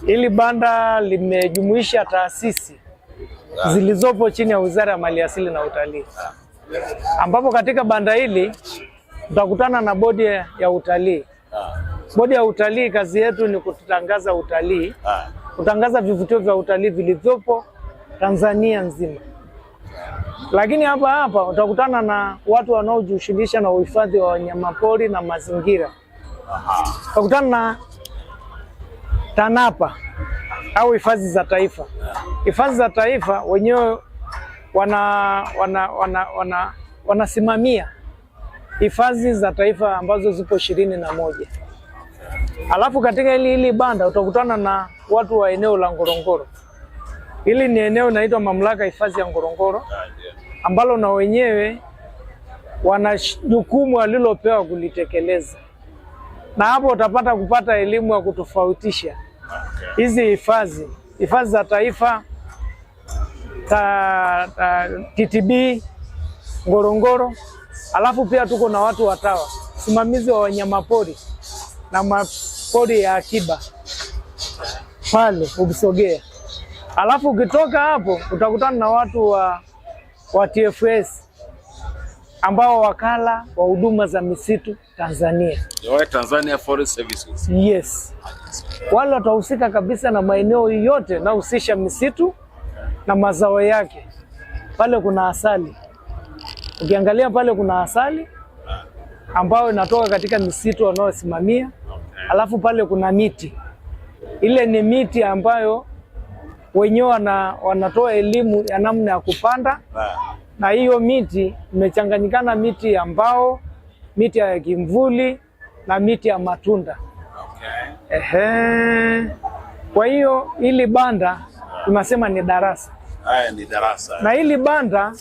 Hili banda limejumuisha taasisi zilizopo chini ya Wizara ya Maliasili na Utalii, ambapo katika banda hili utakutana na bodi ya utalii. Bodi ya utalii kazi yetu ni kutangaza utalii, kutangaza vivutio vya utalii vilivyopo Tanzania nzima. Lakini hapa utakutana na watu wanaojishughulisha na uhifadhi wa wanyamapori na mazingira. Utakutana na TANAPA au hifadhi za taifa. Hifadhi za taifa wenyewe wanasimamia hifadhi za taifa ambazo zipo 21. Alafu katika hili banda utakutana na watu wa eneo la Ngorongoro. Hili ni eneo linaloitwa Mamlaka Hifadhi ya Ngorongoro, ambalo na wenyewe wana jukumu walilopewa kulitekeleza. Na hapo utapata kupata elimu ya kutofautisha hizi hifadhi za taifa, TTB, Ngorongoro. Alafu pia tuko na watu wa TAWA, usimamizi wa wanyamapori na mapori ya akiba pale ukisogea. Alafu ukitoka hapo utakutana na watu wa TFS, ambao wakala wa huduma za misitu Tanzania. Tanzania Forest Services. Yes. Wale watahusika kabisa na maeneo yote na husisha misitu na mazao yake. Pale kuna asali. Ukiangalia pale kuna asali ambayo inatoka katika misitu wanaosimamia. Alafu pale kuna miti. Ile ni miti ambayo wenyewe wanatoa elimu ya namna ya kupanda. Na hiyo miti imechanganyikana, miti ya mbao, miti ya kimvuli na miti ya matunda. Kwa hiyo hili banda tunasema ni darasa. Haya ni darasa. Na hili banda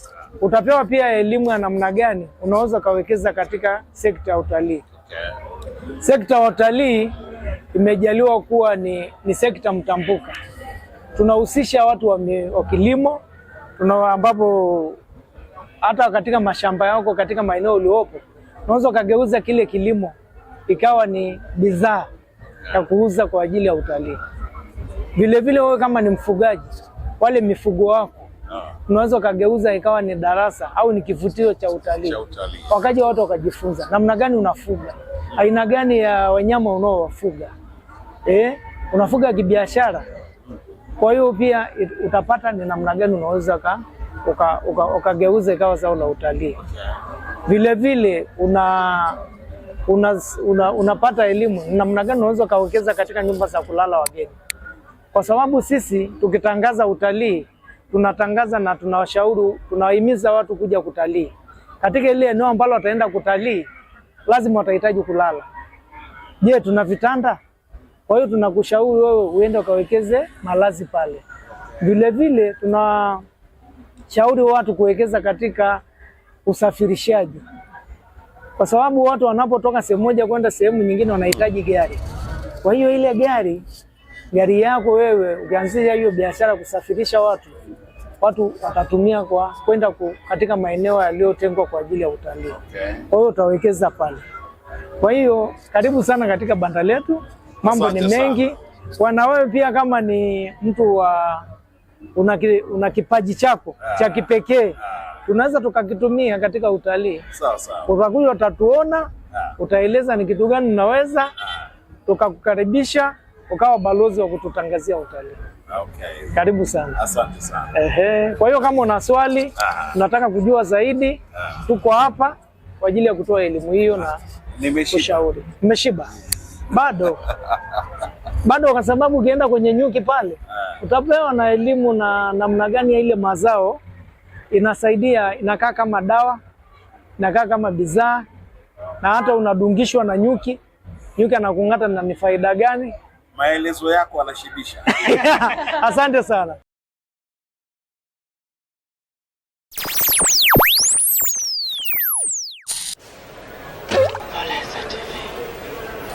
utapewa pia elimu ya namna gani unaweza kawekeza katika sekta ya utalii. Sekta ya utalii imejaliwa kuwa ni sekta mtambuka. Tunahusisha watu wa kilimo, ambapo hata katika mashamba yako, katika maeneo uliopo, unaweza kageuza kile kilimo ikawa ni bidhaa ya kuuza kwa ajili ya utalii. Vile vile wewe kama ni mfugaji, wale mifugo wako unaweza kageuza ikawa ni darasa au ni kivutio cha utalii. Wakaja watu wakajifunza namna gani unafuga, aina gani ya wanyama unaowafuga. Unafuga kibiashara. Kwa hiyo pia utapata ni namna gani unaweza ukageuza ikawa zao la utalii. Vile vile unapata elimu namna gani unaweza kawekeza katika nyumba za kulala wageni. Kwa sababu sisi tukitangaza utalii, tunatangaza na tunawashauri, tunawahimiza watu kuja kutalii. Katika ile eneo ambalo wataenda kutalii, lazima watahitaji kulala. Je, tuna vitanda? Kwa hiyo tunakushauri wewe uende ukawekeze malazi pale. Vile vile tunashauri watu kuwekeza katika usafirishaji. Kwa sababu watu wanapotoka sehemu moja kwenda sehemu nyingine wanahitaji gari. Kwa hiyo ile gari yako wewe ukianzisha hiyo biashara kusafirisha watu watatumia kwa kwenda katika maeneo yaliyotengwa kwa ajili ya utalii. Kwa hiyo utawekeza pale. Kwa hiyo karibu sana katika banda letu. Mambo ni mengi. Wana wewe pia kama ni mtu una kipaji chako cha kipekee, tunaweza tukakitumia katika utalii. Utakuja utatuona, utaeleza ni kitu gani unaweza, tukakukaribisha ukawa balozi wa kututangazia utalii. Karibu sana. Asante sana. Kwa hiyo kama una swali, unataka kujua zaidi, tuko hapa kwa ajili ya kutoa elimu hiyo na kushauri. Nimeshiba. Bado kwa sababu ukienda kwenye nyuki pale utapewa na elimu na namna gani ya ile mazao inasaidia, inakaa kama dawa, inakaa kama bidhaa, na hata unadungishwa na nyuki anakung'ata na ni faida gani. Maelezo yako yanashibisha. Asante sana.